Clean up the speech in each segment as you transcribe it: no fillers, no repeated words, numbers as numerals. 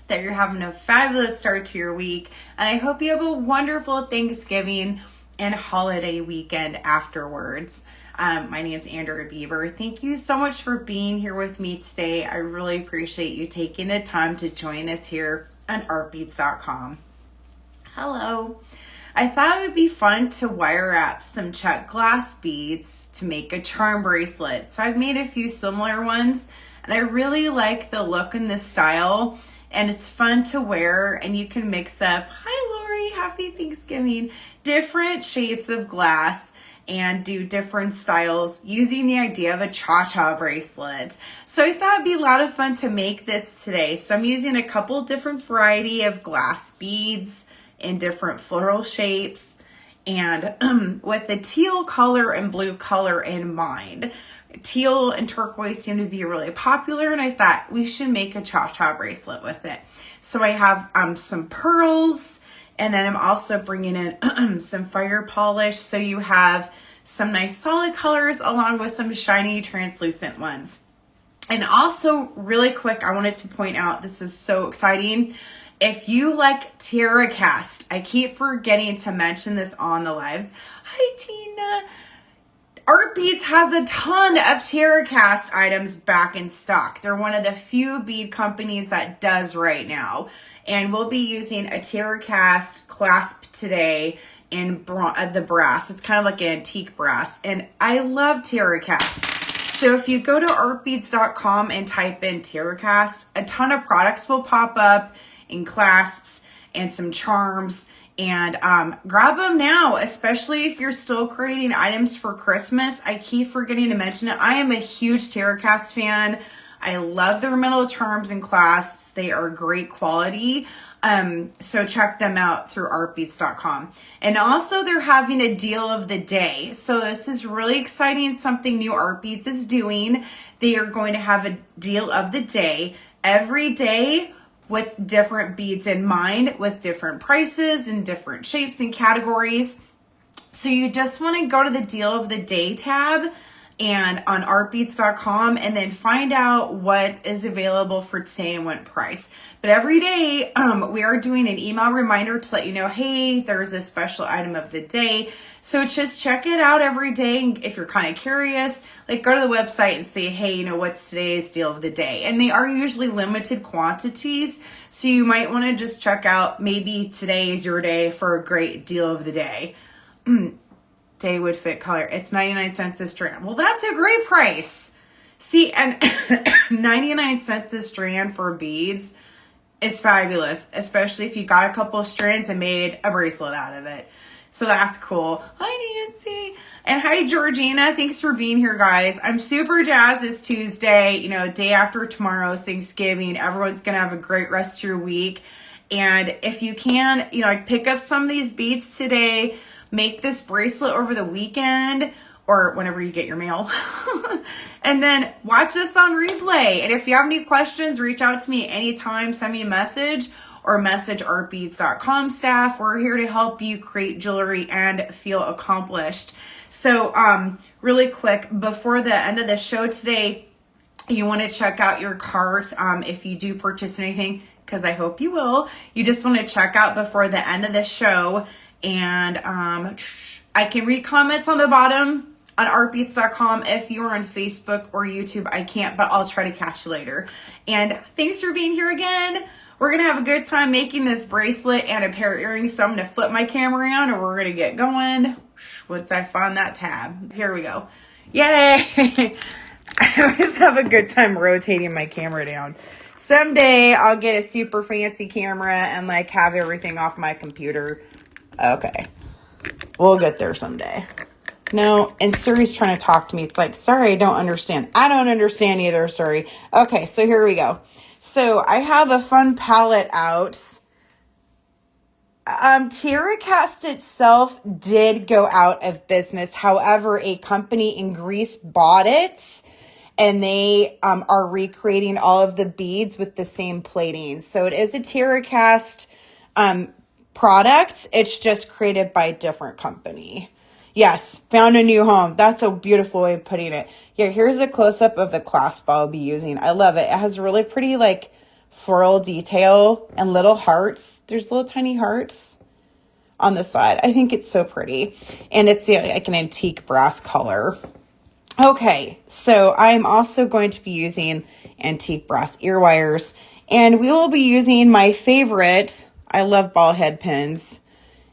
that you're having a fabulous start to your week. And I hope you have a wonderful Thanksgiving and holiday weekend afterwards. My name is Andria Bieber. Thank you so much for being here with me today. I really appreciate you taking the time to join us here on artbeads.com. Hello. I thought it would be fun to wire wrap some Czech glass beads to make a charm bracelet. So I've made a few similar ones, and I really like the look and the style, and it's fun to wear, and you can mix up, hi Lori, happy Thanksgiving, different shapes of glass and do different styles using the idea of a cha-cha bracelet. So I thought it'd be a lot of fun to make this today. So I'm using a couple different variety of glass beads in different floral shapes, and with the teal color and blue color in mind. Teal and turquoise seem to be really popular, and I thought we should make a cha-cha bracelet with it. So I have some pearls, and then I'm also bringing in some fire polish, so you have some nice solid colors along with some shiny translucent ones. And also, really quick, I wanted to point out, this is so exciting, if you like TerraCast, I keep forgetting to mention this on the lives. Hi, Tina. Art Beads has a ton of TerraCast items back in stock. They're one of the few bead companies that does right now. And we'll be using a TerraCast clasp today in the brass. It's kind of like an antique brass. And I love TerraCast. So if you go to artbeads.com and type in TerraCast, a ton of products will pop up in clasps and some charms, and grab them now, especially if you're still creating items for Christmas. I keep forgetting to mention it. I am a huge TerraCast fan. I love their metal charms and clasps. They are great quality. So check them out through artbeads.com. And also they're having a deal of the day. So this is really exciting, something new Art Beads is doing. They are going to have a deal of the day every day with different beads in mind, with different prices and different shapes and categories. So you just want to go to the deal of the day tab and on artbeads.com and then find out what is available for today and what price. But every day we are doing an email reminder to let you know, hey, there's a special item of the day. So just check it out every day. If you're kind of curious, like go to the website and say, hey, you know, what's today's deal of the day? And they are usually limited quantities. So you might want to just check out, maybe today is your day for a great deal of the day. Day would fit color. It's 99 cents a strand. Well, that's a great price. See, and 99 cents a strand for beads is fabulous, especially if you got a couple of strands and made a bracelet out of it. So that's cool. Hi, Nancy. And hi, Georgina. Thanks for being here, guys. I'm super jazzed. It's Tuesday, you know, day after tomorrow's Thanksgiving. Everyone's going to have a great rest of your week. And if you can, you know, pick up some of these beads today, make this bracelet over the weekend or whenever you get your mail. And then watch this on replay. And if you have any questions, reach out to me anytime. Send me a message or message artbeads.com staff. We're here to help you create jewelry and feel accomplished. So really quick, before the end of the show today, you want to check out your cart if you do purchase anything, because I hope you will. You just want to check out before the end of the show. And I can read comments on the bottom on artbeads.com. If you're on Facebook or YouTube, I can't, but I'll try to catch you later. And thanks for being here again. We're going to have a good time making this bracelet and a pair of earrings. So I'm going to flip my camera around and we're going to get going. Once I find that tab. Here we go. Yay! I always have a good time rotating my camera down. Someday I'll get a super fancy camera and like have everything off my computer. Okay. We'll get there someday. No, and Suri's trying to talk to me. It's like, sorry, I don't understand. I don't understand either, Suri. Okay, so here we go. So I have a fun palette out. TerraCast itself did go out of business. However, a company in Greece bought it, and they are recreating all of the beads with the same plating. So it is a TerraCast product. It's just created by a different company. Yes, found a new home. That's a beautiful way of putting it. Yeah, here's a close-up of the clasp I'll be using. I love it. It has really pretty, like, floral detail and little hearts. There's little tiny hearts on the side. I think it's so pretty. And it's like an antique brass color. Okay, so I'm also going to be using antique brass ear wires. And we will be using my favorite, I love ball head pins,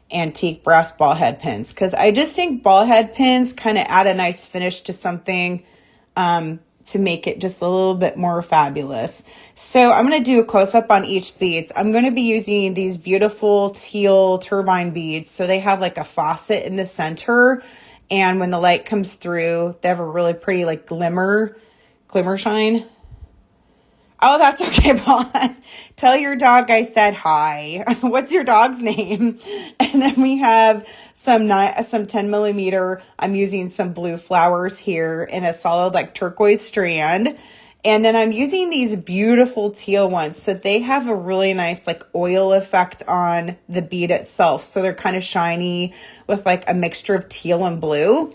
antique brass ball head pins. Because I just think ball head pins kind of add a nice finish to something to make it just a little bit more fabulous. So I'm going to do a close-up on each beads. I'm going to be using these beautiful teal turbine beads. So they have like a faucet in the center. And when the light comes through, they have a really pretty like glimmer shine. Oh, that's okay, Paul. Tell your dog I said hi. What's your dog's name? And then we have some 10 millimeter. I'm using some blue flowers here in a solid like turquoise strand. And then I'm using these beautiful teal ones. So they have a really nice like oil effect on the bead itself. So they're kind of shiny with like a mixture of teal and blue.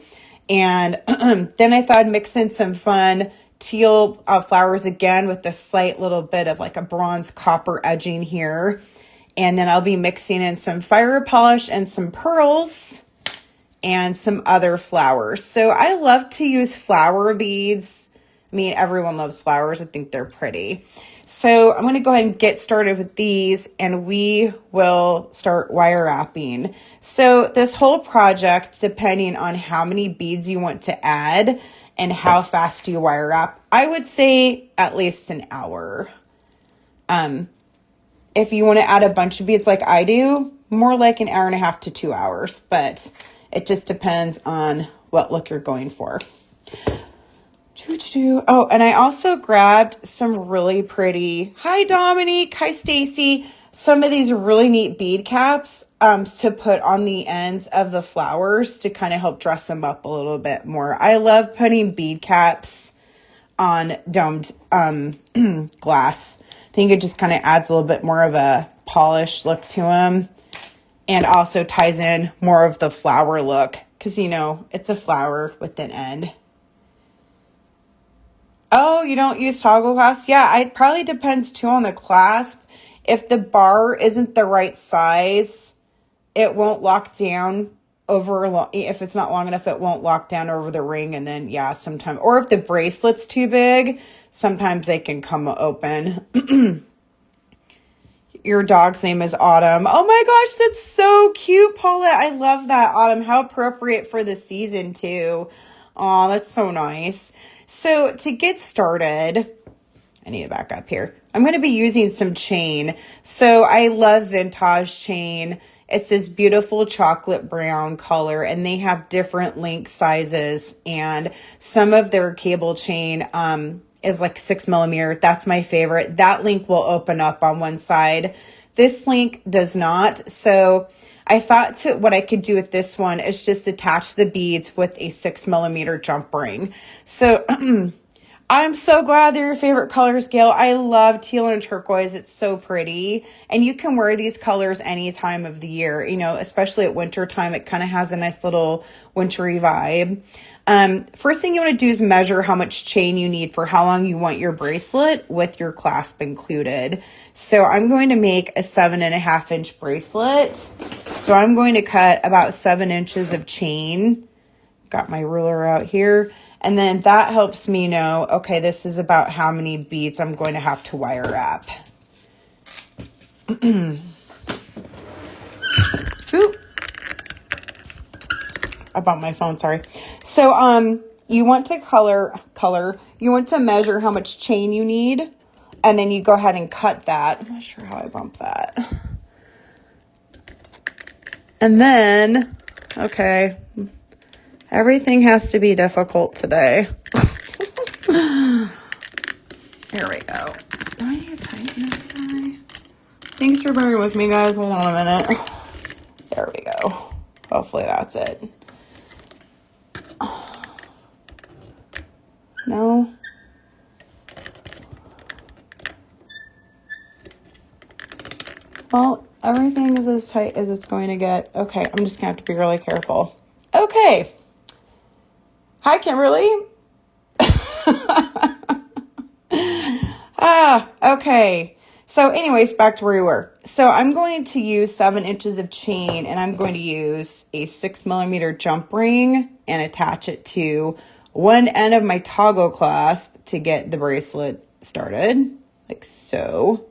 And then I thought I'd mix in some fun teal flowers again with a slight little bit of like a bronze copper edging here. And then I'll be mixing in some fire polish and some pearls and some other flowers. So I love to use flower beads. I mean, everyone loves flowers. I think they're pretty. So I'm going to go ahead and get started with these and we will start wire wrapping. So this whole project, depending on how many beads you want to add and how fast you wire wrap, I would say at least an hour. If you want to add a bunch of beads like I do, more like an hour and a half to 2 hours, but it just depends on what look you're going for. Oh, and I also grabbed some really pretty, hi Dominique, hi Stacy, some of these really neat bead caps to put on the ends of the flowers to kind of help dress them up a little bit more. I love putting bead caps on domed glass. I think it just kind of adds a little bit more of a polished look to them and also ties in more of the flower look because, you know, it's a flower with an end. Oh, you don't use toggle clasp? Yeah, it probably depends too on the clasp. If the bar isn't the right size, it won't lock down over, if it's not long enough, it won't lock down over the ring. And then, yeah, sometimes, or if the bracelet's too big, sometimes they can come open. Your dog's name is Autumn. Oh my gosh, that's so cute, Paulette. I love that, Autumn. How appropriate for the season too. Oh, that's so nice. So to get started, I need to back up here. I'm going to be using some chain. So I love vintage chain. It's this beautiful chocolate brown color and they have different link sizes and some of their cable chain is like 6 millimeter. That's my favorite. That link will open up on one side. This link does not. So I thought what I could do with this one is just attach the beads with a 6 millimeter jump ring. So I'm so glad they're your favorite colors, Gail. I love teal and turquoise. It's so pretty. And you can wear these colors any time of the year, you know, especially at winter time. It kind of has a nice little wintry vibe. First thing you want to do is measure how much chain you need for how long you want your bracelet with your clasp included. So I'm going to make a 7.5 inch bracelet. So I'm going to cut about 7 inches of chain. Got my ruler out here. And then that helps me know, okay, this is about how many beads I'm going to have to wire wrap. Oop. About my phone, sorry. So you want to you want to measure how much chain you need, and then you go ahead and cut that. I'm not sure how I bump that. And then, okay, everything has to be difficult today. Here we go. Do I need to tighten this guy? Thanks for bearing with me, guys. Hold on a minute. There we go. Hopefully that's it. No. Well, everything is as tight as it's going to get. Okay, I'm just going to have to be really careful. Okay. Hi, Kimberly. Okay. So anyways, back to where we were. So I'm going to use 7 inches of chain, and I'm going to use a 6mm jump ring and attach it to one end of my toggle clasp to get the bracelet started, like so.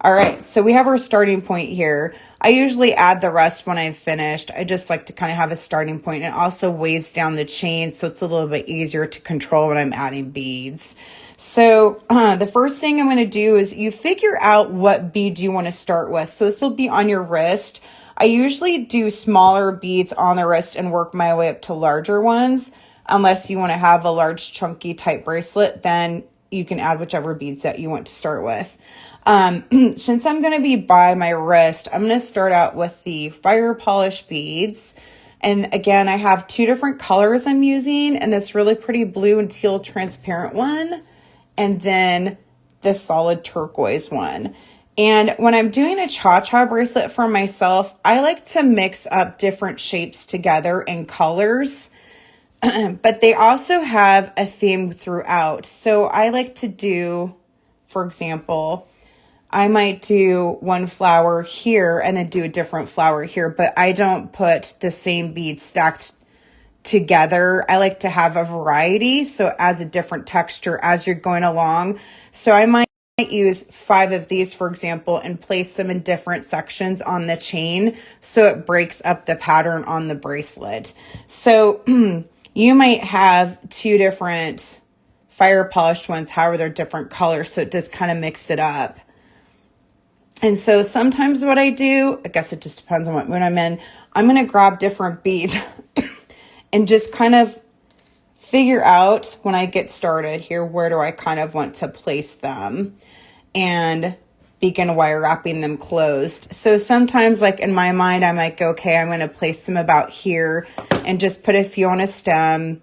All right, so we have our starting point here. I usually add the rest when I've finished. I just like to kind of have a starting point. It also weighs down the chain, so it's a little bit easier to control when I'm adding beads. So the first thing I'm going to do is you figure out what bead you want to start with. So this will be on your wrist. I usually do smaller beads on the wrist and work my way up to larger ones. Unless you want to have a large chunky type bracelet, then you can add whichever beads that you want to start with. Since I'm going to be by my wrist, I'm going to start out with the fire polish beads. And again, I have 2 different colors I'm using, and this really pretty blue and teal transparent one, and then this solid turquoise one. And when I'm doing a cha-cha bracelet for myself, I like to mix up different shapes together and colors, but they also have a theme throughout. So I like to do, for example, I might do one flower here and then do a different flower here, but I don't put the same beads stacked together. I like to have a variety, so as a different texture as you're going along. So I might use 5 of these, for example, and place them in different sections on the chain so it breaks up the pattern on the bracelet. So you might have 2 different fire polished ones, however they're different colors, so it just kind of mix it up. And so sometimes what I do, I guess it just depends on what mood I'm in, I'm going to grab different beads and just kind of figure out when I get started here, where do I kind of want to place them, and begin wire wrapping them closed. So sometimes, like in my mind, I might go, okay, I'm going to place them about here and just put a few on a stem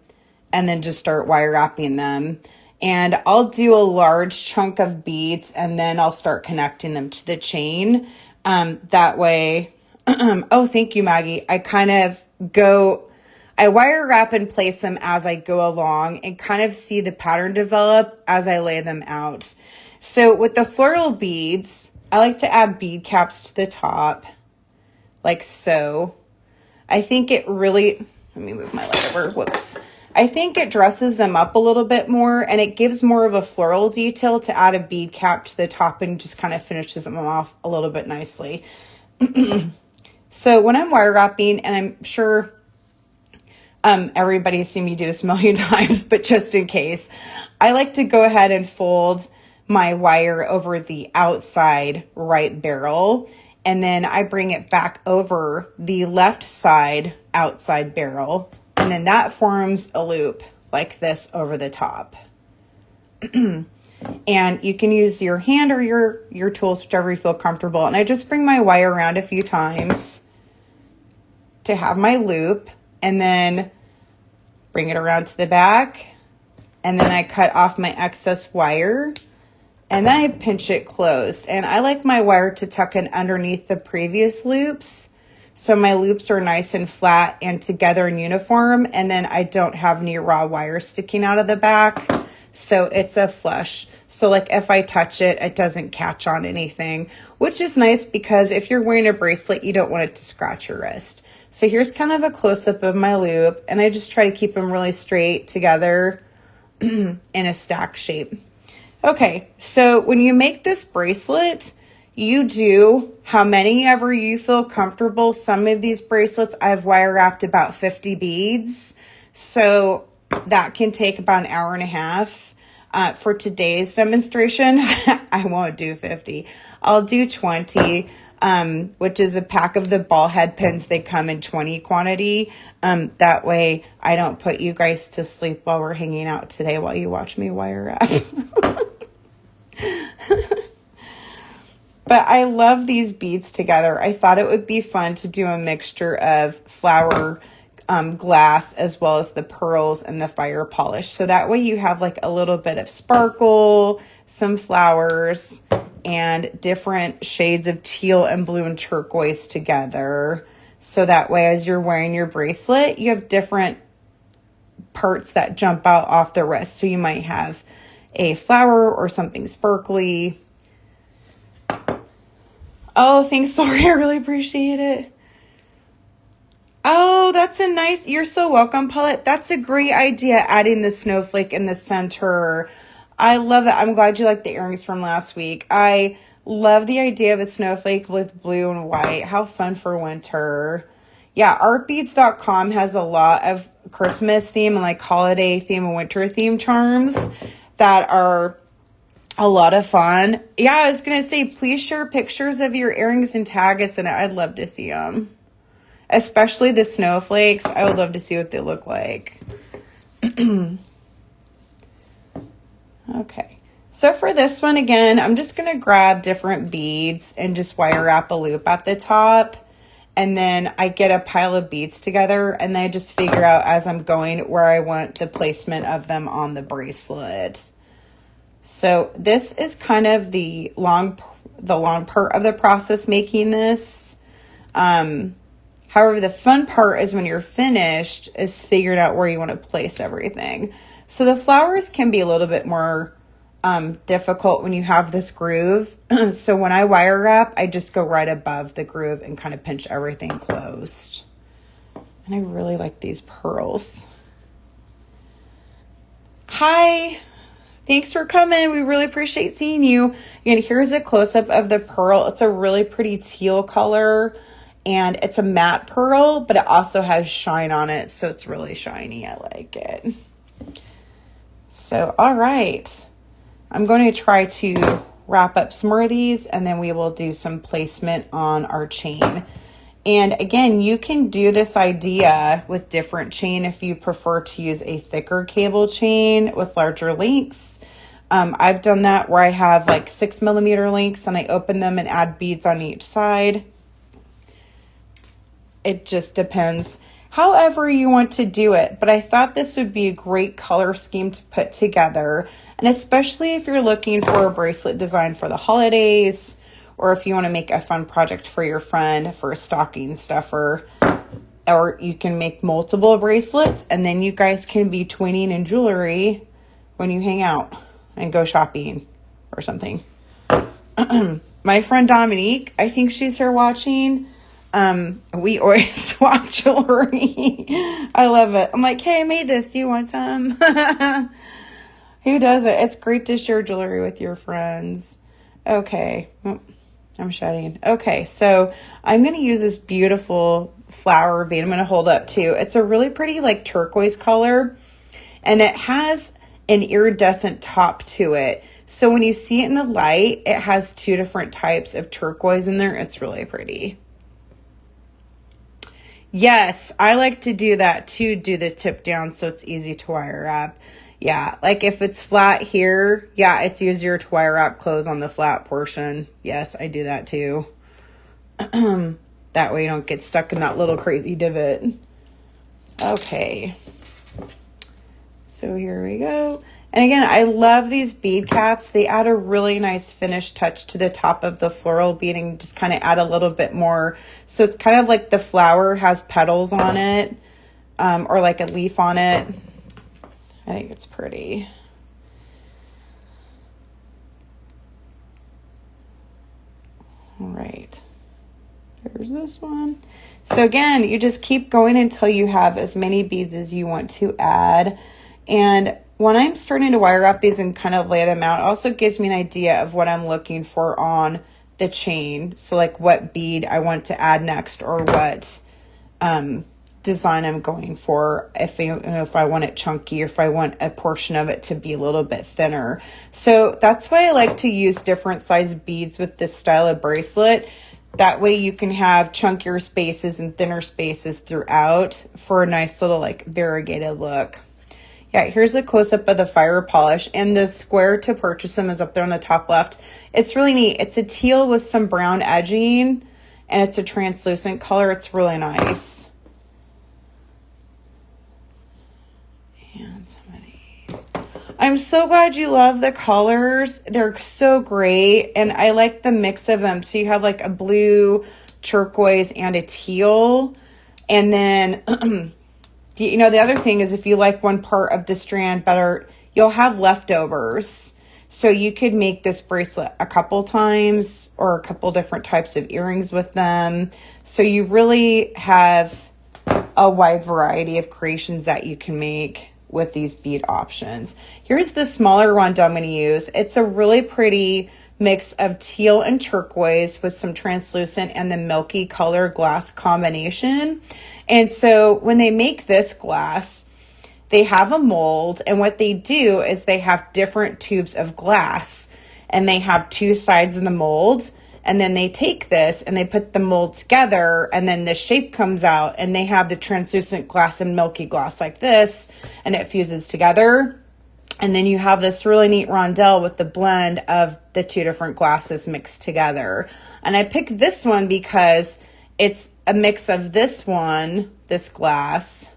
and then just start wire wrapping them. And I'll do a large chunk of beads and then I'll start connecting them to the chain. That way, oh, thank you, Maggie. I wire wrap and place them as I go along and kind of see the pattern develop as I lay them out. So with the floral beads, I like to add bead caps to the top, like so. I think it really, let me move my light over, whoops. I think it dresses them up a little bit more and it gives more of a floral detail to add a bead cap to the top and just kind of finishes them off a little bit nicely. So when I'm wire wrapping, and I'm sure everybody's seen me do this a million times, but just in case, I like to go ahead and fold my wire over the outside right barrel, and then I bring it back over the left side outside barrel, and then that forms a loop like this over the top. And you can use your hand or your tools, whichever you feel comfortable. And I just bring my wire around a few times to have my loop, and then bring it around to the back, and then I cut off my excess wire, and then I pinch it closed. And I like my wire to tuck in underneath the previous loops, so my loops are nice and flat and together and uniform, and then I don't have any raw wire sticking out of the back, so it's a flush. So like if I touch it, it doesn't catch on anything, which is nice because if you're wearing a bracelet, you don't want it to scratch your wrist. So here's kind of a close-up of my loop, and I just try to keep them really straight together in a stack shape. Okay, so when you make this bracelet, you do how many ever you feel comfortable. Some of these bracelets, I've wire wrapped about 50 beads, so that can take about an hour and a half. For today's demonstration, I won't do 50. I'll do 20. Which is a pack of the ball head pins. They come in 20 quantity. That way I don't put you guys to sleep while we're hanging out today while you watch me wire wrap. But I love these beads together. I thought it would be fun to do a mixture of flower, glass, as well as the pearls and the fire polish. So that way you have like a little bit of sparkle, some flowers, and different shades of teal and blue and turquoise together. So that way, as you're wearing your bracelet, you have different parts that jump out off the wrist. So you might have a flower or something sparkly. Oh, thanks, Lori. I really appreciate it. Oh, that's a nice, you're so welcome, Paulette. That's a great idea, adding the snowflake in the center. I love that. I'm glad you liked the earrings from last week. I love the idea of a snowflake with blue and white. How fun for winter. Yeah, artbeads.com has a lot of Christmas theme and like holiday theme and winter theme charms that are a lot of fun. Yeah, I was going to say, please share pictures of your earrings and tag us in it. I'd love to see them. Especially the snowflakes. I would love to see what they look like. Okay. So for this one, again, I'm just going to grab different beads and just wire wrap a loop at the top. And then I get a pile of beads together and then I just figure out as I'm going where I want the placement of them on the bracelet. So this is kind of the long part of the process making this. However, the fun part is when you're finished is figuring out where you want to place everything. So the flowers can be a little bit more difficult when you have this groove. So when I wire wrap, I just go right above the groove and kind of pinch everything closed. And I really like these pearls. Hi. Thanks for coming. We really appreciate seeing you. And here's a close-up of the pearl. It's a really pretty teal color. And it's a matte pearl, but it also has shine on it. So it's really shiny. I like it. So, all right. I'm going to try to wrap up some more of these and then we will do some placement on our chain. And again, you can do this idea with different chain if you prefer to use a thicker cable chain with larger links. I've done that where I have like 6mm links and I open them and add beads on each side. It just depends however you want to do it. But I thought this would be a great color scheme to put together. And especially if you're looking for a bracelet design for the holidays, or if you want to make a fun project for your friend for a stocking stuffer, or you can make multiple bracelets and then you guys can be twinning in jewelry when you hang out and go shopping or something. My friend Dominique, I think she's here watching. We always swap jewelry. I love it. I'm like, hey, I made this. Do you want some? Who does it? It's great to share jewelry with your friends. Okay. Oh, I'm shedding. Okay. So I'm going to use this beautiful flower bead. I'm going to hold up too. It's a really pretty like turquoise color and it has an iridescent top to it. So when you see it in the light, it has two different types of turquoise in there. It's really pretty. Yes, I like to do that too, do the tip down so it's easy to wire wrap. Yeah, like if it's flat here, yeah, it's easier to wire wrap clothes on the flat portion. Yes, I do that too. That way you don't get stuck in that little crazy divot. Okay. So here we go. And again, I love these bead caps. They add a really nice finish touch to the top of the floral beading, just kind of add a little bit more. So it's kind of like the flower has petals on it, or like a leaf on it. I think it's pretty. All right. There's this one. So again, you just keep going until you have as many beads as you want to add. And when I'm starting to wire up these and kind of lay them out, it also gives me an idea of what I'm looking for on the chain. So like what bead I want to add next or what design I'm going for, if I want it chunky or if I want a portion of it to be a little bit thinner. So that's why I like to use different size beads with this style of bracelet. That way you can have chunkier spaces and thinner spaces throughout for a nice little like variegated look. Yeah, here's a close-up of the fire polish, and the square to purchase them is up there on the top left. It's really neat. It's a teal with some brown edging, and it's a translucent color. It's really nice. And some of these. I'm so glad you love the colors. They're so great, and I like the mix of them. So you have like a blue, turquoise, and a teal, and then... the other thing is if you like one part of the strand better, you'll have leftovers. So you could make this bracelet a couple times or a couple different types of earrings with them. So you really have a wide variety of creations that you can make with these bead options. Here's the smaller rondelle I'm going to use. It's a really pretty mix of teal and turquoise with some translucent and the milky color glass combination. And so when they make this glass, they have a mold, and what they do is they have different tubes of glass, and they have two sides of the mold, and then they take this and they put the mold together, and then the shape comes out, and they have the translucent glass and milky glass like this, and it fuses together. And then you have this really neat rondelle with the blend of the two different glasses mixed together. And I picked this one because it's a mix of this one, this glass,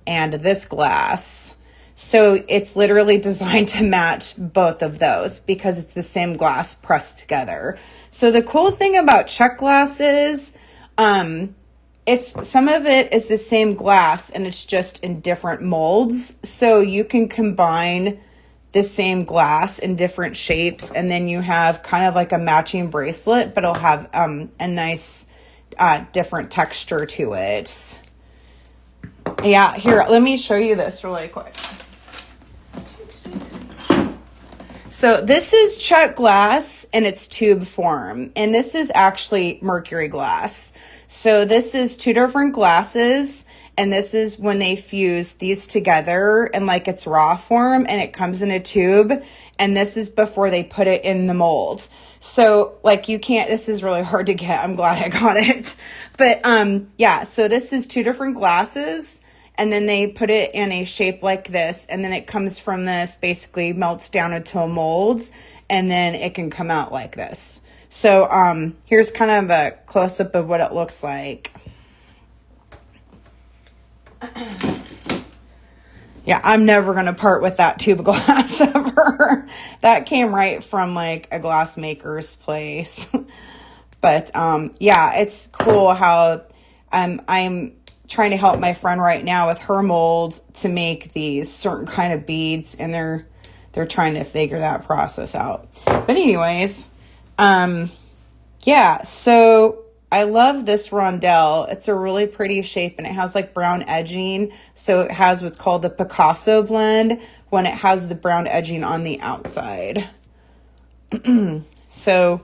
and this glass. So it's literally designed to match both of those because it's the same glass pressed together. So the cool thing about Czech glass is it's some of it is the same glass and it's just in different molds. So you can combine the same glass in different shapes, and then you have kind of like a matching bracelet, but it'll have a nice different texture to it. Yeah, here, let me show you this really quick. So this is Czech glass and it's tube form, and this is actually mercury glass. So this is two different glasses, and this is when they fuse these together in like its raw form, and it comes in a tube, and this is before they put it in the mold. So like you can't, this is really hard to get. I'm glad I got it. But yeah, so this is two different glasses, and then they put it in a shape like this, and then it comes from this, basically melts down into a mold, and then it can come out like this. So here's kind of a close-up of what it looks like. Yeah, I'm never going to part with that tube of glass ever. That came right from like a glass maker's place. But yeah, it's cool how I'm trying to help my friend right now with her mold to make these certain kind of beads, and they're trying to figure that process out. But anyways, yeah, so I love this rondelle. It's a really pretty shape, and it has like brown edging. So it has what's called the Picasso blend when it has the brown edging on the outside. So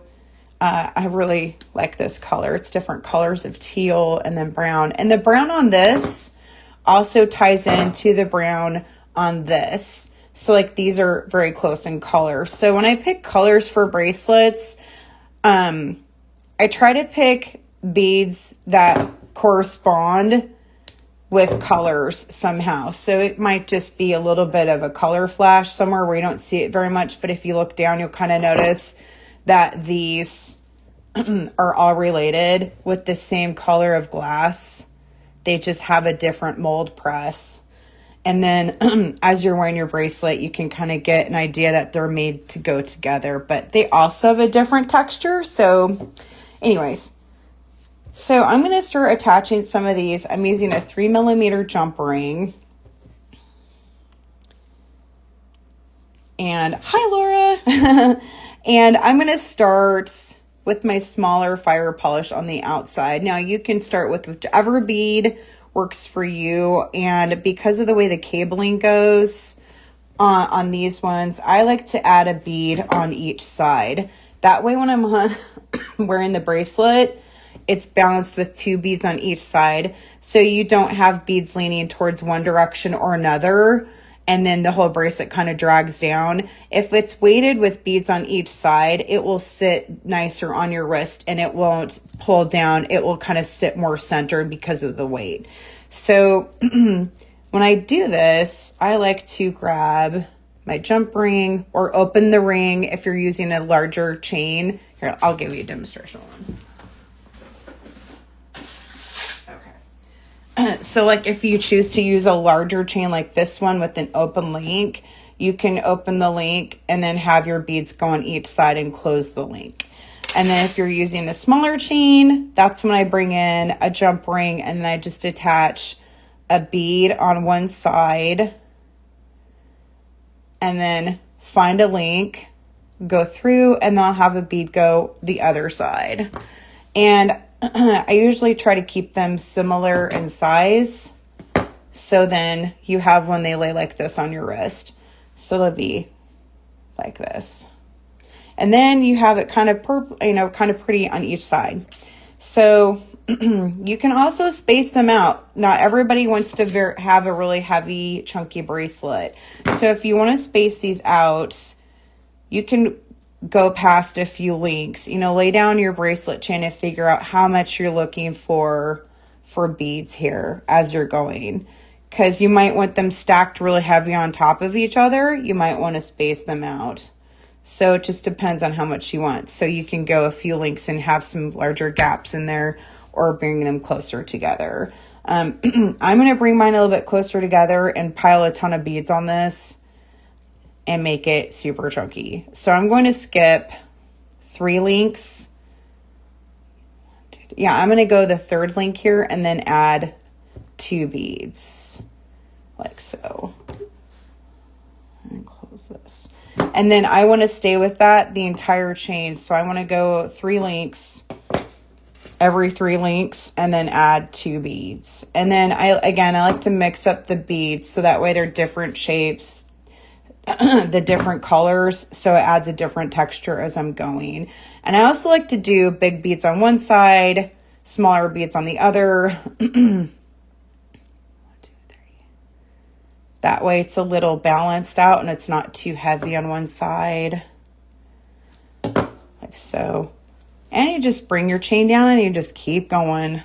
I really like this color. It's different colors of teal and then brown. And the brown on this also ties into the brown on this. So like these are very close in color. So when I pick colors for bracelets, I try to pick beads that correspond with colors somehow. So it might just be a little bit of a color flash somewhere where you don't see it very much. But if you look down, you'll kind of notice that these are all related with the same color of glass. They just have a different mold press. And then as you're wearing your bracelet, you can kind of get an idea that they're made to go together, but they also have a different texture. So anyways, so I'm going to start attaching some of these. I'm using a 3mm jump ring. And hi, Laura. And I'm going to start with my smaller fire polish on the outside. Now you can start with whichever bead works for you. And because of the way the cabling goes on these ones, I like to add a bead on each side. That way when I'm wearing the bracelet, it's balanced with two beads on each side. So you don't have beads leaning towards one direction or another, and then the whole bracelet kind of drags down. If it's weighted with beads on each side, it will sit nicer on your wrist and it won't pull down. It will kind of sit more centered because of the weight. So when I do this, I like to grab my jump ring or open the ring if you're using a larger chain. Here, I'll give you a demonstration one. So like if you choose to use a larger chain like this one with an open link, you can open the link and then have your beads go on each side and close the link. And then if you're using the smaller chain, that's when I bring in a jump ring and then I just attach a bead on one side and then find a link go through, and then I'll have a bead go the other side. And I usually try to keep them similar in size. So then you have when they lay like this on your wrist. So it'll be like this. And then you have it kind of purple, kind of pretty on each side. So you can also space them out. Not everybody wants to have a really heavy, chunky bracelet. So if you want to space these out, you can go past a few links. Lay down your bracelet chain and figure out how much you're looking for beads here as you're going. Because you might want them stacked really heavy on top of each other. You might want to space them out. So it just depends on how much you want. So you can go a few links and have some larger gaps in there or bring them closer together. I'm going to bring mine a little bit closer together and pile a ton of beads on this and make it super chunky. So I'm going to skip 3 links. Yeah, I'm going to go the 3rd link here and then add 2 beads like so. And close this. And then I want to stay with that the entire chain. So I want to go 3 links, every 3 links, and then add 2 beads. And then I like to mix up the beads so that way they're different shapes, the different colors, so it adds a different texture as I'm going. And I also like to do big beads on one side, smaller beads on the other. That way it's a little balanced out and it's not too heavy on one side. Like so. And you just bring your chain down and you just keep going.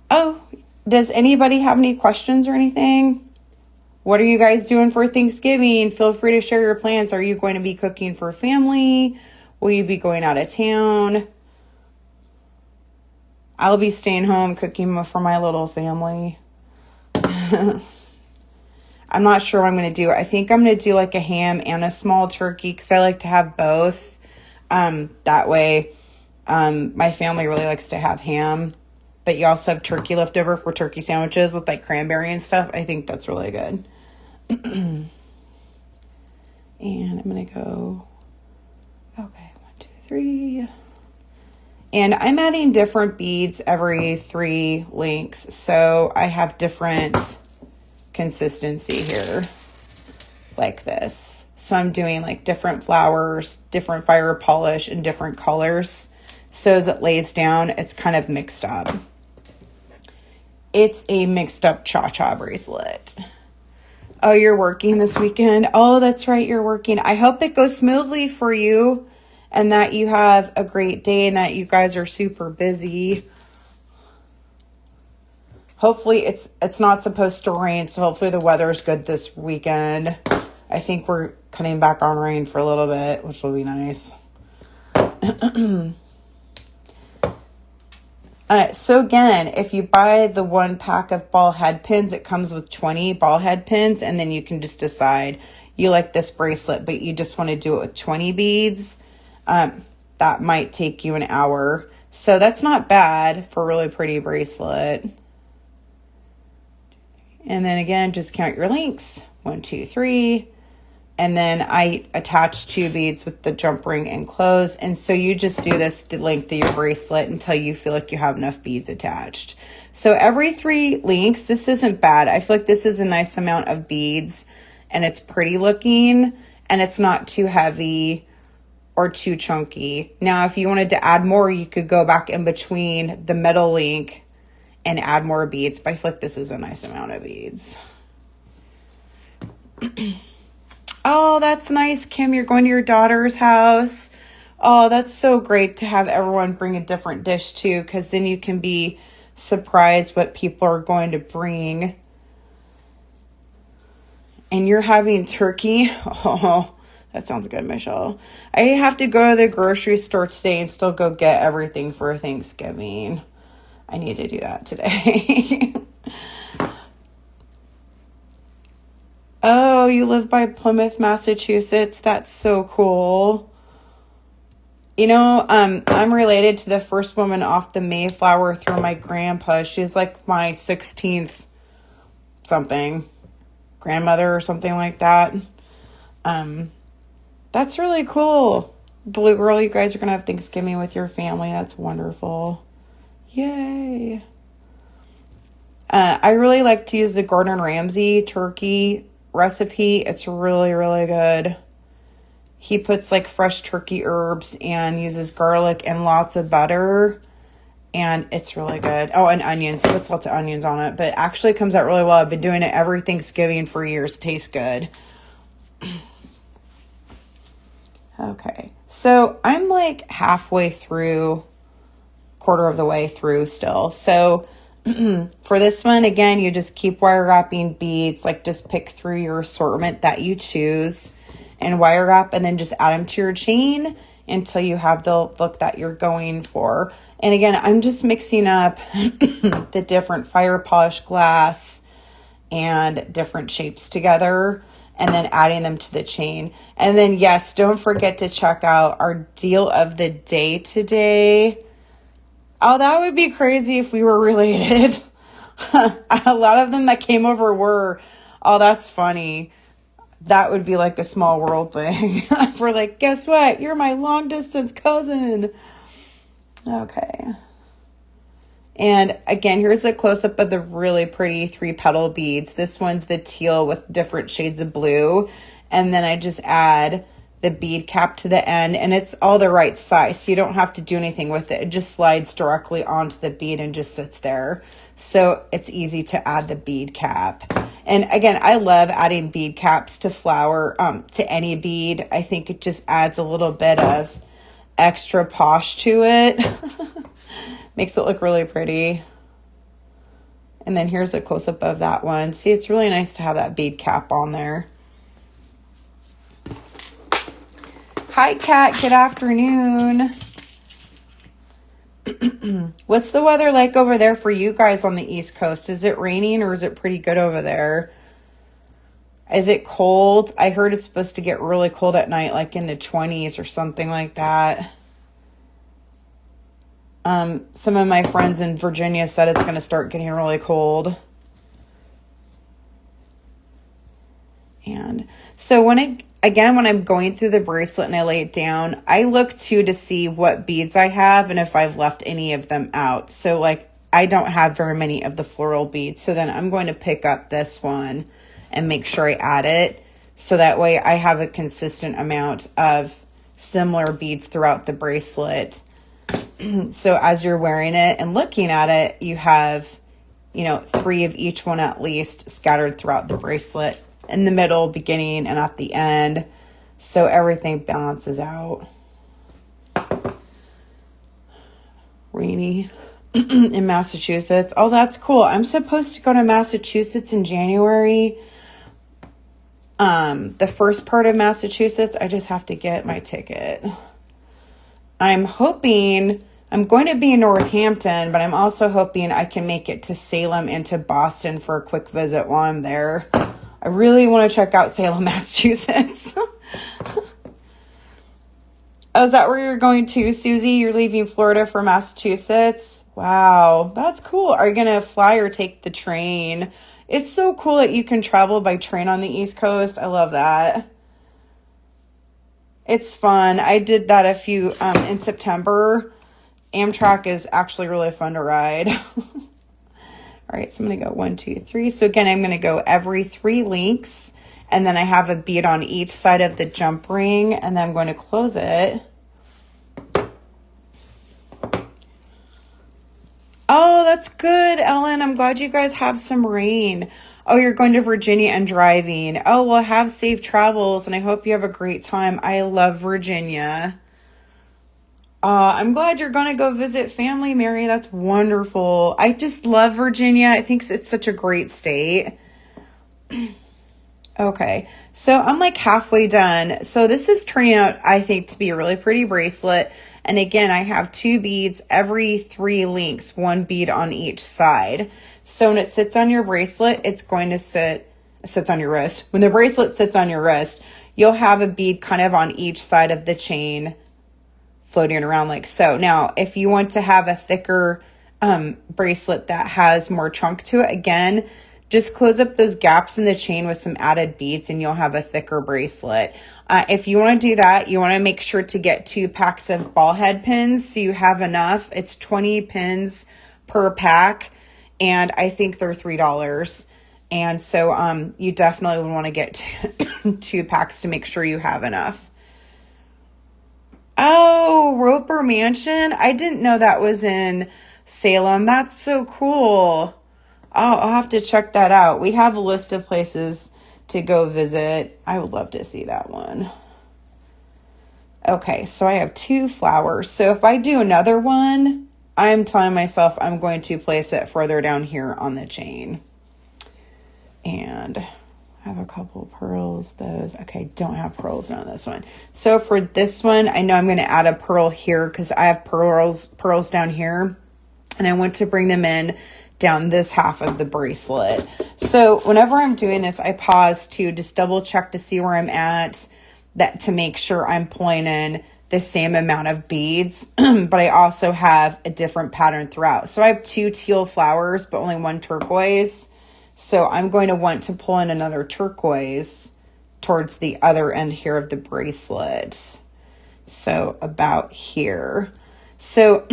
Oh, does anybody have any questions or anything? What are you guys doing for Thanksgiving? Feel free to share your plans. Are you going to be cooking for family? Will you be going out of town? I'll be staying home cooking for my little family. I'm not sure what I'm going to do. I think I'm going to do like a ham and a small turkey because I like to have both. That way, my family really likes to have ham, but you also have turkey left over for turkey sandwiches with like cranberry and stuff. I think that's really good. And I'm going to go, okay, 1, 2, 3. And I'm adding different beads every 3 links. So I have different consistency here like this. So I'm doing like different flowers, different fire polish, and different colors. So as it lays down, it's kind of mixed up. It's a mixed up cha-cha bracelet. Oh, you're working this weekend? Oh, that's right, you're working. I hope it goes smoothly for you and that you have a great day and that you guys are super busy. Hopefully it's not supposed to rain, so hopefully the weather's good this weekend. I think we're cutting back on rain for a little bit, which will be nice. So again, if you buy the 1 pack of ball head pins, it comes with 20 ball head pins, and then you can just decide you like this bracelet, but you just want to do it with 20 beads. That might take you an hour. So that's not bad for a really pretty bracelet. And then again, just count your links. 1, 2, 3. And then I attach 2 beads with the jump ring and close. And so you just do this the length of your bracelet until you feel like you have enough beads attached. So every 3 links, this isn't bad. I feel like this is a nice amount of beads and it's pretty looking and it's not too heavy or too chunky. Now, if you wanted to add more, you could go back in between the middle link and add more beads. But I feel like this is a nice amount of beads. Oh, that's nice, Kim. You're going to your daughter's house. Oh, that's so great to have everyone bring a different dish too, because then you can be surprised what people are going to bring. And you're having turkey. Oh, that sounds good, Michelle. I have to go to the grocery store today and still go get everything for Thanksgiving. I need to do that today. Oh, you live by Plymouth, Massachusetts. That's so cool. You know, I'm related to the first woman off the Mayflower through my grandpa. She's like my 16th something grandmother or something like that. That's really cool. Blue Girl, you guys are going to have Thanksgiving with your family. That's wonderful. Yay. I really like to use the Gordon Ramsay turkey recipe. It's really, really good. He puts like fresh turkey herbs and uses garlic and lots of butter. And it's really good. Oh, and onions. He puts lots of onions on it. But it actually comes out really well. I've been doing it every Thanksgiving for years. It tastes good. Okay. So I'm like halfway through, quarter of the way through still. So for this one, again, you just keep wire wrapping beads. Like just pick through your assortment that you choose and wire wrap, and then just add them to your chain until you have the look that you're going for. And again, I'm just mixing up the different fire polish glass and different shapes together and then adding them to the chain. And then, yes, don't forget to check out our deal of the day today. Oh, that would be crazy if we were related. A lot of them that came over were. Oh, that's funny. That would be like a small world thing. We're like, guess what? You're my long distance cousin. Okay. And again, here's a close-up of the really pretty 3-petal beads. This one's the teal with different shades of blue. And then I just add the bead cap to the end, and it's all the right size, so you don't have to do anything with it. It just slides directly onto the bead and just sits there. So it's easy to add the bead cap. And again, I love adding bead caps to flower, to any bead. I think it just adds a little bit of extra posh to it. Makes it look really pretty. And then here's a close-up of that one. See, it's really nice to have that bead cap on there. Hi, Kat. Good afternoon. What's the weather like over there for you guys on the East Coast? Is it raining or is it pretty good over there? Is it cold? I heard it's supposed to get really cold at night, like in the 20s or something like that. Some of my friends in Virginia said it's going to start getting really cold. And so when I'm going through the bracelet and I lay it down, I look too to see what beads I have and if I've left any of them out. So like I don't have very many of the floral beads. So then I'm going to pick up this one and make sure I add it. So that way I have a consistent amount of similar beads throughout the bracelet. So as you're wearing it and looking at it, you have, 3 of each one at least scattered throughout the bracelet, in the middle, beginning, and at the end. So everything balances out. Rainy in Massachusetts. Oh, that's cool. I'm supposed to go to Massachusetts in January. The first part of Massachusetts, I just have to get my ticket. I'm hoping I'm going to be in Northampton, but I'm also hoping I can make it to Salem and to Boston for a quick visit while I'm there. I really want to check out Salem, Massachusetts. Oh, is that where you're going to, Susie? You're leaving Florida for Massachusetts? Wow, that's cool. Are you going to fly or take the train? It's so cool that you can travel by train on the East Coast. I love that. It's fun. I did that in September. Amtrak is actually really fun to ride. All right, so I'm going to go 1, 2, 3. So again, I'm going to go every 3 links, and then I have a bead on each side of the jump ring, and then I'm going to close it. Oh, that's good, Ellen. I'm glad you guys have some rain. Oh, you're going to Virginia and driving. Oh, well, have safe travels, and I hope you have a great time. I love Virginia. I'm glad you're going to go visit family, Mary. That's wonderful. I just love Virginia. I think it's such a great state. Okay, so I'm like halfway done. So this is turning out, I think, to be a really pretty bracelet. And again, I have 2 beads every 3 links, 1 bead on each side. So when it sits on your bracelet, it's going to sits on your wrist. When the bracelet sits on your wrist, you'll have a bead kind of on each side of the chain floating around like so. Now, if you want to have a thicker bracelet that has more chunk to it, again, just close up those gaps in the chain with some added beads and you'll have a thicker bracelet. If you want to do that, you want to make sure to get 2 packs of ball head pins so you have enough. It's 20 pins per pack, and I think they're $3. And so you definitely would want to get 2 packs to make sure you have enough. Oh, Roper Mansion. I didn't know that was in Salem. That's so cool. I'll have to check that out. We have a list of places to go visit. I would love to see that one. Okay, so I have 2 flowers. So if I do another one, I'm telling myself I'm going to place it further down here on the chain. And I have a couple pearls. Those, okay, don't have pearls on this one. So for this one, I know I'm going to add a pearl here because I have pearls down here. And I want to bring them in down this half of the bracelet. So whenever I'm doing this, I pause to just double check to see where I'm at, that to make sure I'm pulling in the same amount of beads, but I also have a different pattern throughout. So I have 2 teal flowers, but only 1 turquoise. So I'm going to want to pull in another turquoise towards the other end here of the bracelet. So about here. So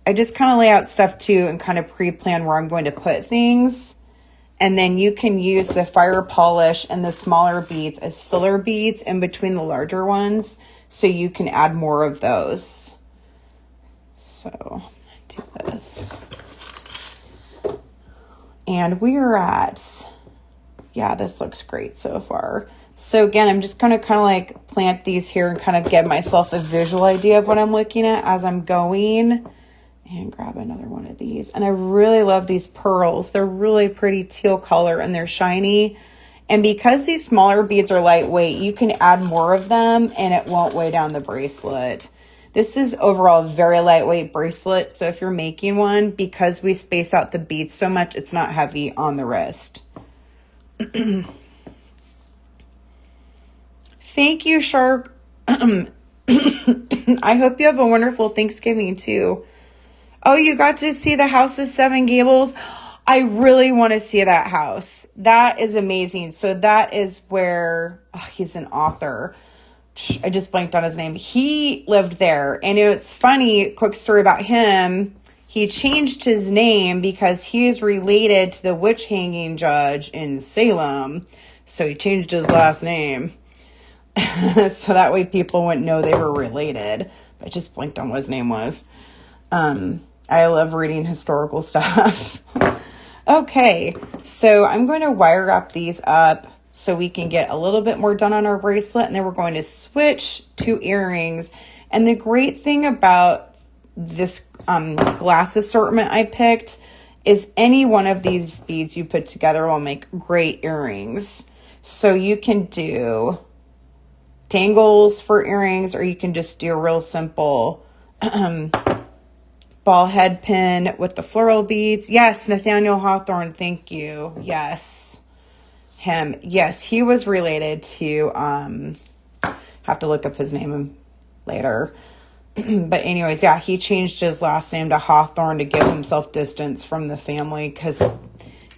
I just kind of lay out stuff too and kind of pre-plan where I'm going to put things. And then you can use the fire polish and the smaller beads as filler beads in between the larger ones, so you can add more of those. So do this. And we are at, yeah, this looks great so far. So again, I'm just going to kind of like plant these here and kind of give myself a visual idea of what I'm looking at as I'm going. And grab another one of these. And I really love these pearls. They're really pretty teal color and they're shiny. And because these smaller beads are lightweight, you can add more of them and it won't weigh down the bracelet. This is overall a very lightweight bracelet. So if you're making one, because we space out the beads so much, it's not heavy on the wrist. Thank you, Shark. I hope you have a wonderful Thanksgiving too. Oh, you got to see the house of 7 Gables? I really want to see that house. That is amazing. So that is where, oh, he's an author. I just blanked on his name. He lived there. And it's funny, quick story about him. He changed his name because he is related to the witch hanging judge in Salem. So he changed his last name. So that way people wouldn't know they were related. I just blanked on what his name was. I love reading historical stuff. Okay, so I'm going to wire wrap these up so we can get a little bit more done on our bracelet, and then we're going to switch to earrings. And the great thing about this glass assortment I picked is any one of these beads you put together will make great earrings. So you can do tangles for earrings, or you can just do a real simple ball head pin with the floral beads. Yes, Nathaniel Hawthorne, thank you. Yes, him. Yes, he was related to, have to look up his name later. But anyways, yeah, he changed his last name to Hawthorne to give himself distance from the family because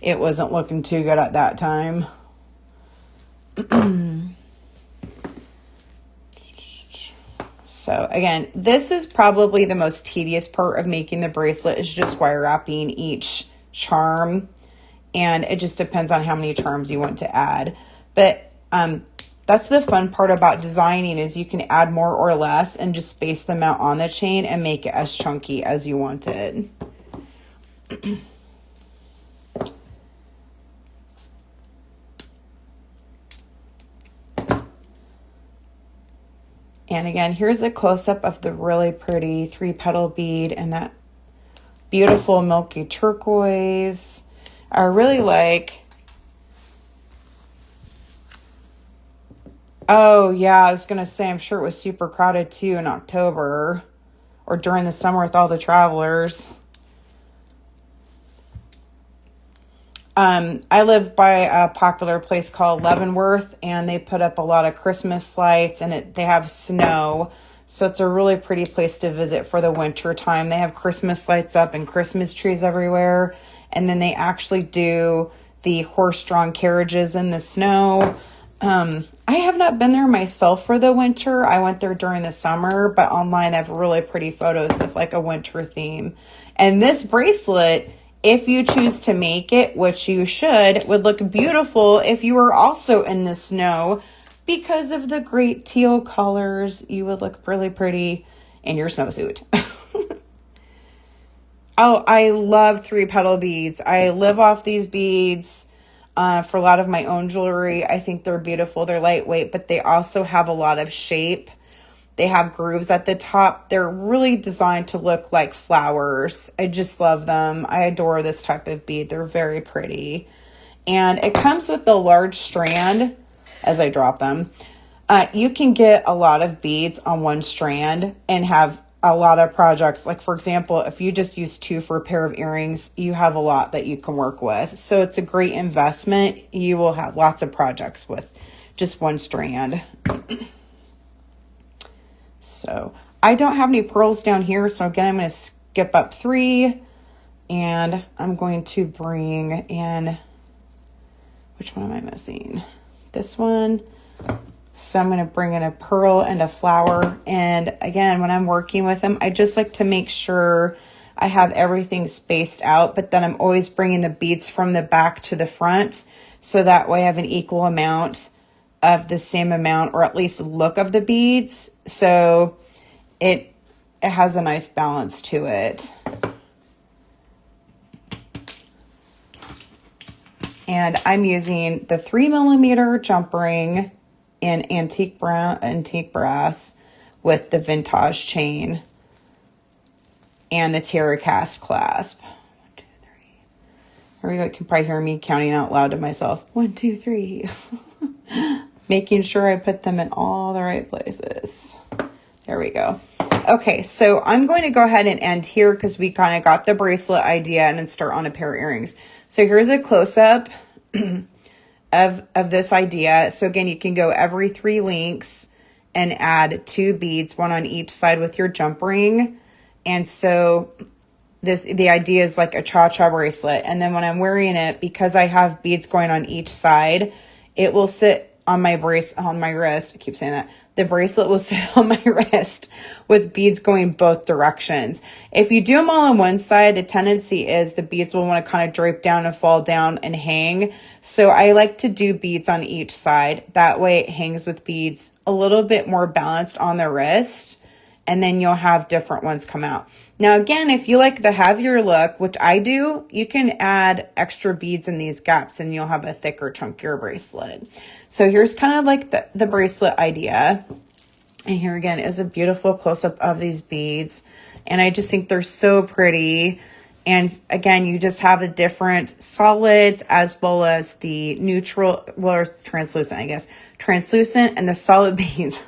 it wasn't looking too good at that time. So again, this is probably the most tedious part of making the bracelet, is just wire wrapping each charm. And it just depends on how many charms you want to add. But that's the fun part about designing, is you can add more or less and just space them out on the chain and make it as chunky as you want it. And again, here's a close-up of the really pretty 3-petal bead and that beautiful milky turquoise. I really like... Oh, yeah, I was going to say, I'm sure it was super crowded too in October or during the summer with all the travelers. I live by a popular place called Leavenworth, and they put up a lot of Christmas lights, and they have snow. So it's a really pretty place to visit for the winter time. They have Christmas lights up and Christmas trees everywhere. And then they actually do the horse-drawn carriages in the snow. I have not been there myself for the winter. I went there during the summer, but online they have really pretty photos of like a winter theme. And this bracelet, if you choose to make it, which you should, would look beautiful if you were also in the snow because of the great teal colors. You would look really pretty in your snowsuit. Oh, I love 3-petal beads. I live off these beads for a lot of my own jewelry. I think they're beautiful. They're lightweight, but they also have a lot of shape. They have grooves at the top. They're really designed to look like flowers. I just love them. I adore this type of bead. They're very pretty. And it comes with a large strand as I drop them. You can get a lot of beads on one strand and have a lot of projects. Like, for example, if you just use 2 for a pair of earrings, you have a lot that you can work with. So it's a great investment. You will have lots of projects with just one strand. So I don't have any pearls down here. So again, I'm going to skip up 3 and I'm going to bring in, which one am I missing? This one. So I'm going to bring in a pearl and a flower. And again, when I'm working with them, I just like to make sure I have everything spaced out, but then I'm always bringing the beads from the back to the front. So that way I have an equal amount of the same amount, or at least look of the beads. So it has a nice balance to it. And I'm using the 3mm jump ring in antique brass with the vintage chain and the Terra cast clasp. 1, 2, 3. Here we go. You can probably hear me counting out loud to myself. 1, 2, 3. Making sure I put them in all the right places. There we go. Okay, so I'm going to go ahead and end here because we kind of got the bracelet idea and then start on a pair of earrings. So here's a close-up of this idea. So again, you can go every 3 links and add 2 beads, 1 on each side with your jump ring. And so the idea is like a cha-cha bracelet. And then when I'm wearing it, because I have beads going on each side, it will sit on my wrist. I keep saying that. The bracelet will sit on my wrist with beads going both directions. If you do them all on one side, the tendency is the beads will want to kind of drape down and fall down and hang. So I like to do beads on each side. That way it hangs with beads a little bit more balanced on the wrist. And then you'll have different ones come out. Now, again, if you like the heavier look, which I do, you can add extra beads in these gaps and you'll have a thicker, chunkier bracelet. So here's kind of like the bracelet idea. And here again is a beautiful close-up of these beads. And I just think they're so pretty. And again, you just have the different solids as well as the neutral, well, translucent, I guess. Translucent and the solid beads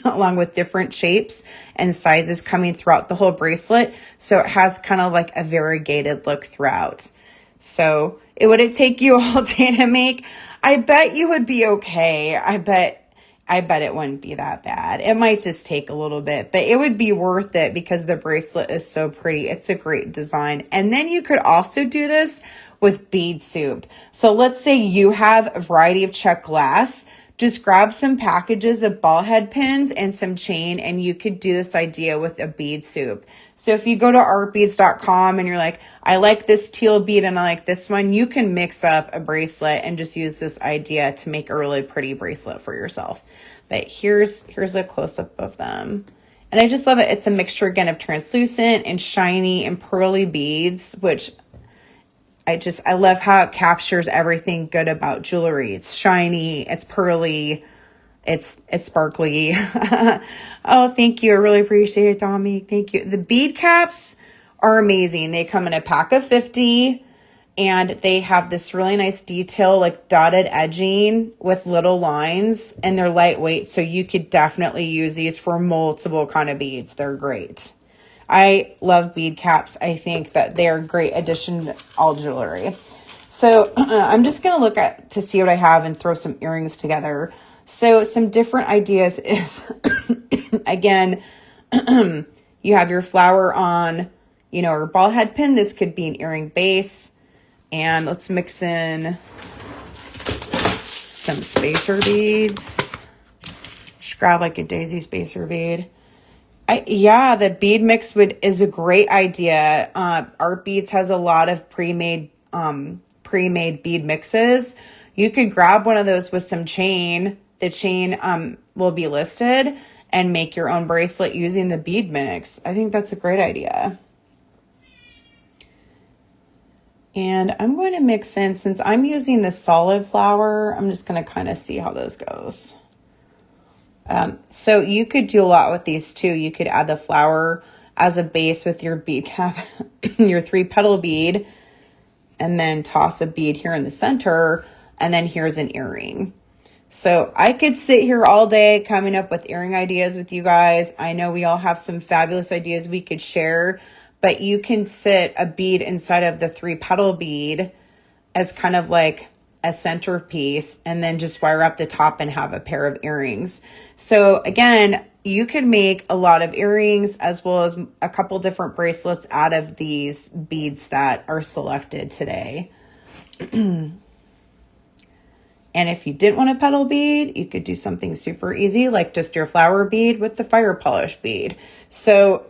along with different shapes and sizes coming throughout the whole bracelet. So it has kind of like a variegated look throughout. So would it take you all day to make? I bet you would be okay. I bet it wouldn't be that bad. It might just take a little bit, but it would be worth it because the bracelet is so pretty. It's a great design. And then you could also do this with bead soup. So let's say you have a variety of Czech glass. Just grab some packages of ball head pins and some chain, and you could do this idea with a bead soup. So if you go to artbeads.com and you're like, I like this teal bead and I like this one, you can mix up a bracelet and just use this idea to make a really pretty bracelet for yourself. But here's a close-up of them. And I just love it. It's a mixture, again, of translucent and shiny and pearly beads, which I love how it captures everything good about jewelry. It's shiny, it's pearly, it's sparkly. Oh, thank you. I really appreciate it, Tommy. Thank you. The bead caps are amazing. They come in a pack of 50 and they have this really nice detail, like dotted edging with little lines, and they're lightweight. So you could definitely use these for multiple kind of beads. They're great. I love bead caps. I think that they're a great addition to all jewelry. So I'm just going to look to see what I have and throw some earrings together. So some different ideas is, again, you have your flower on, or ball head pin. This could be an earring base. And let's mix in some spacer beads. Just grab like a daisy spacer bead. Yeah, the bead mix is a great idea. Art Beads has a lot of pre-made bead mixes. You could grab one of those with some chain. The chain will be listed, and make your own bracelet using the bead mix. I think that's a great idea. And I'm going to mix in, since I'm using the solid flower, I'm just going to kind of see how those goes. So you could do a lot with these too. You could add the flower as a base with your bead cap, your 3-petal bead, and then toss a bead here in the center, and then here's an earring. So I could sit here all day coming up with earring ideas with you guys. I know we all have some fabulous ideas we could share, but you can sit a bead inside of the 3-petal bead as kind of like a centerpiece, and then just wire up the top and have a pair of earrings. So again, you could make a lot of earrings as well as a couple different bracelets out of these beads that are selected today. And if you didn't want a petal bead, you could do something super easy, like just your flower bead with the fire polish bead. So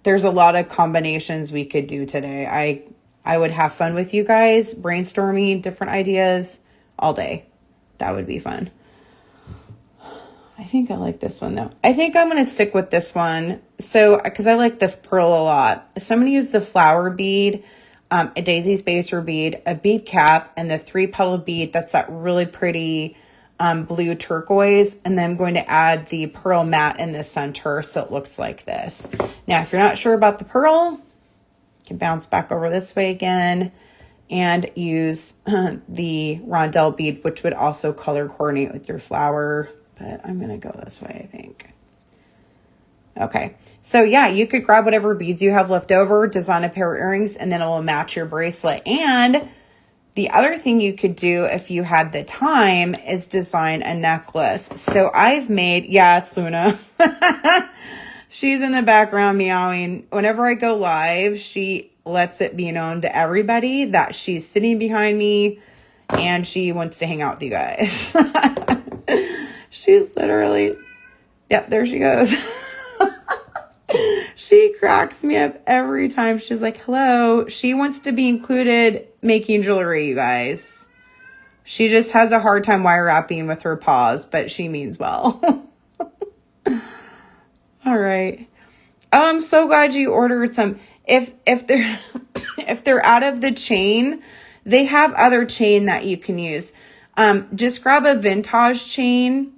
there's a lot of combinations we could do today. I would have fun with you guys, brainstorming different ideas all day. That would be fun. I think I like this one though. I think I'm going to stick with this one. So, because I like this pearl a lot. So I'm going to use the flower bead, a daisy spacer bead, a bead cap, and the 3-petal bead. That's that really pretty blue turquoise. And then I'm going to add the pearl matte in the center, so it looks like this. Now, if you're not sure about the pearl, you can bounce back over this way again and use the rondelle bead, which would also color coordinate with your flower. But I'm going to go this way, I think. Okay, so yeah, you could grab whatever beads you have left over, design a pair of earrings, and then it will match your bracelet. And the other thing you could do if you had the time is design a necklace. So I've made, yeah, it's Luna. She's in the background meowing. Whenever I go live, she lets it be known to everybody that she's sitting behind me and she wants to hang out with you guys. She's literally, yep, there she goes. She cracks me up every time. She's like, hello. She wants to be included making jewelry, you guys. She just has a hard time wire wrapping with her paws, but she means well. All right. Oh, I'm so glad you ordered some. If they're if they're out of the chain, they have other chain that you can use. Just grab a vintage chain.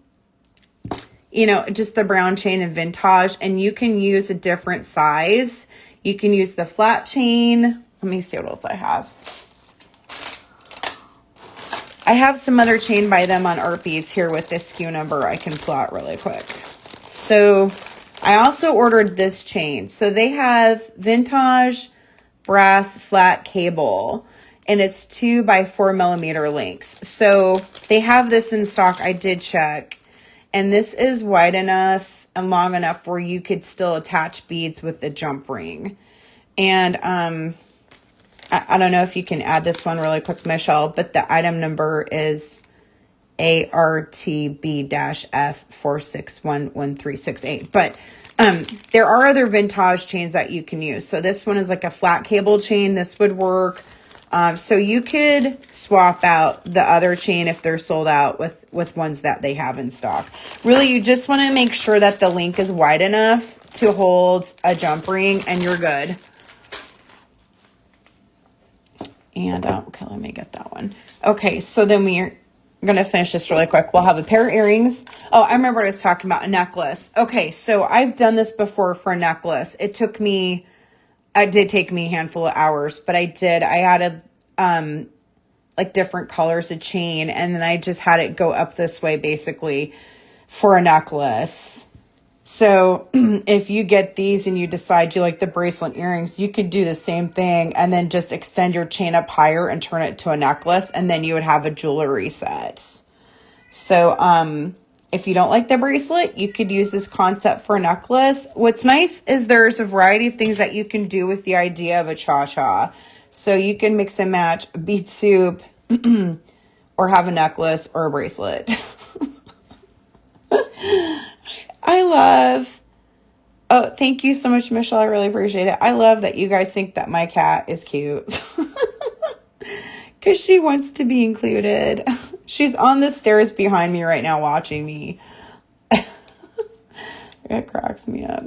You know, just the brown chain and vintage, and you can use a different size. You can use the flat chain. Let me see what else I have. I have some other chain by them on Art Beads here with this SKU number I can pull out really quick. So I also ordered this chain. So they have vintage brass flat cable, and it's 2 by 4 millimeter links. So they have this in stock. I did check. And this is wide enough and long enough where you could still attach beads with the jump ring. And I don't know if you can add this one really quick, Michelle, but the item number is ARTB-F4611368. But there are other vintage chains that you can use. So this one is like a flat cable chain. This would work. So you could swap out the other chain if they're sold out with ones that they have in stock. Really, you just want to make sure that the link is wide enough to hold a jump ring and you're good. And, okay, let me get that one. Okay, so then we're going to finish this really quick. We'll have a pair of earrings. Oh, I remember what I was talking about, a necklace. Okay, so I've done this before for a necklace. It did take me a handful of hours, but I added like different colors of chain, and then I just had it go up this way basically for a necklace. So if you get these and you decide you like the bracelet earrings, you could do the same thing and then just extend your chain up higher and turn it to a necklace, and then you would have a jewelry set. So if you don't like the bracelet, you could use this concept for a necklace. What's nice is there's a variety of things that you can do with the idea of a cha-cha. So you can mix and match a bead soup or have a necklace or a bracelet. I love, oh, thank you so much, Michelle. I really appreciate it. I love that you guys think that my cat is cute. Because she wants to be included. She's on the stairs behind me right now watching me. It cracks me up.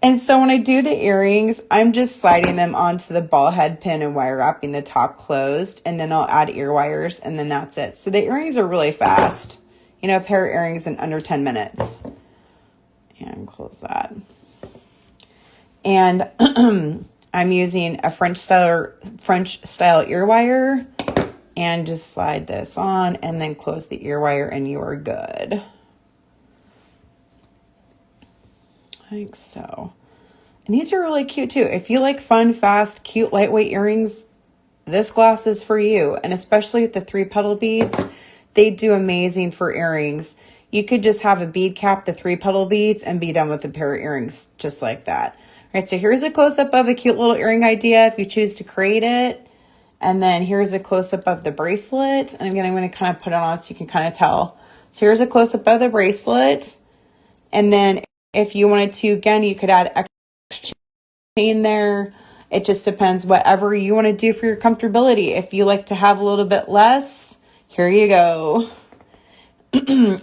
And so when I do the earrings, I'm just sliding them onto the ball head pin and wire wrapping the top closed. And then I'll add ear wires and then that's it. So the earrings are really fast. You know, a pair of earrings in under 10 minutes. And close that. And I'm using a French style ear wire. And just slide this on and then close the ear wire and you are good. Like so. And these are really cute too. If you like fun, fast, cute, lightweight earrings, this glass is for you. And especially with the 3-petal beads, they do amazing for earrings. You could just have a bead cap, the 3-petal beads, and be done with a pair of earrings just like that. All right, so here's a close-up of a cute little earring idea if you choose to create it. And then here's a close-up of the bracelet. And again, I'm going to kind of put it on so you can kind of tell. So here's a close-up of the bracelet. And then if you wanted to, again, you could add extra chain there. It just depends whatever you want to do for your comfortability. If you like to have a little bit less, here you go.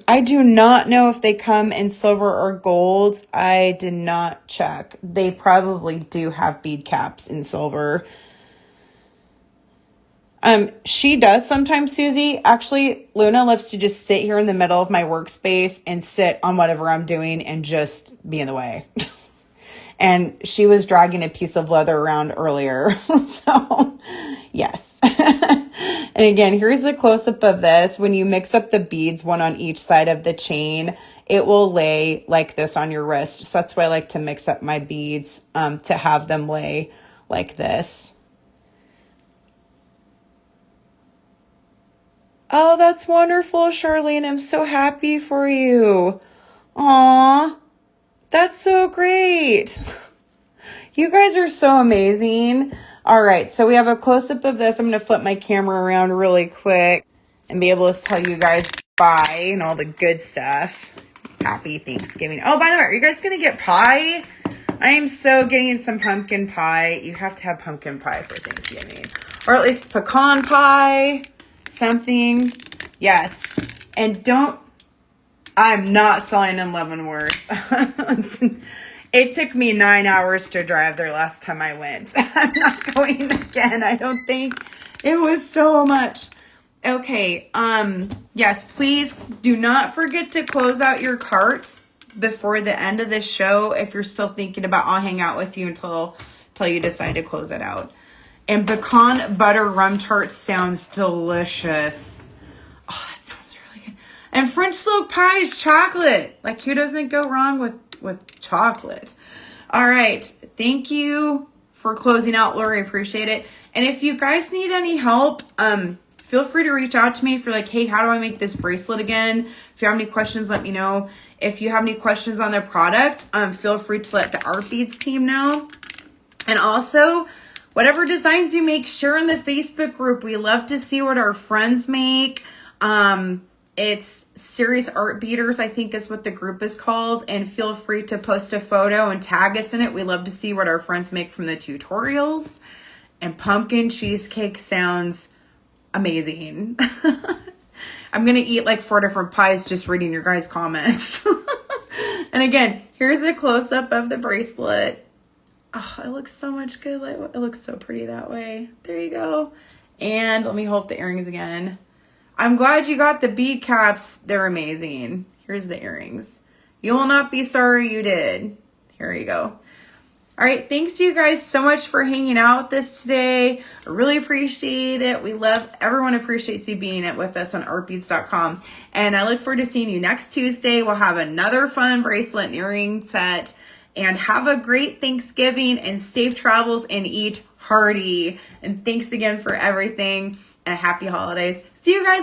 I do not know if they come in silver or gold. I did not check. They probably do have bead caps in silver. She does sometimes, Susie. Actually, Luna loves to just sit here in the middle of my workspace and sit on whatever I'm doing and just be in the way. And she was dragging a piece of leather around earlier. So, yes. And again, here's a close-up of this. When you mix up the beads, one on each side of the chain, it will lay like this on your wrist. So that's why I like to mix up my beads to have them lay like this. Oh, that's wonderful, Charlene. I'm so happy for you. Aw, that's so great. You guys are so amazing. All right, so we have a close-up of this. I'm going to flip my camera around really quick and be able to tell you guys bye and all the good stuff. Happy Thanksgiving. Oh, by the way, are you guys going to get pie? I am so getting some pumpkin pie. You have to have pumpkin pie for Thanksgiving. Or at least pecan pie. Something. Yes. And I'm not selling in Leavenworth. It took me 9 hours to drive there last time I went. I'm not going again. I don't think. It was so much. Okay. Yes, please do not forget to close out your carts before the end of the show. If you're still thinking about, I'll hang out with you until you decide to close it out. And pecan butter rum tart sounds delicious. Oh, that sounds really good. And French slope pie is chocolate. Like, who doesn't go wrong with chocolate? All right. Thank you for closing out, Lori. I appreciate it. And if you guys need any help, feel free to reach out to me if you're like, hey, how do I make this bracelet again? If you have any questions, let me know. If you have any questions on the product, feel free to let the Art Beads team know. And also, whatever designs you make, share in the Facebook group. We love to see what our friends make. It's Serious Art Beaters, I think is what the group is called. And feel free to post a photo and tag us in it. We love to see what our friends make from the tutorials. And pumpkin cheesecake sounds amazing. I'm going to eat like 4 different pies just reading your guys' comments. And again, here's a close-up of the bracelet. Oh, it looks so much good. It looks so pretty that way. There you go. And let me hold the earrings again. I'm glad you got the bead caps. They're amazing. Here's the earrings. You will not be sorry you did. Here you go. All right. Thanks you guys so much for hanging out with us today. I really appreciate it. Everyone appreciates you being with us on artbeads.com. And I look forward to seeing you next Tuesday. We'll have another fun bracelet and earring set. And have a great Thanksgiving and safe travels and eat hearty. And thanks again for everything and happy holidays. See you guys.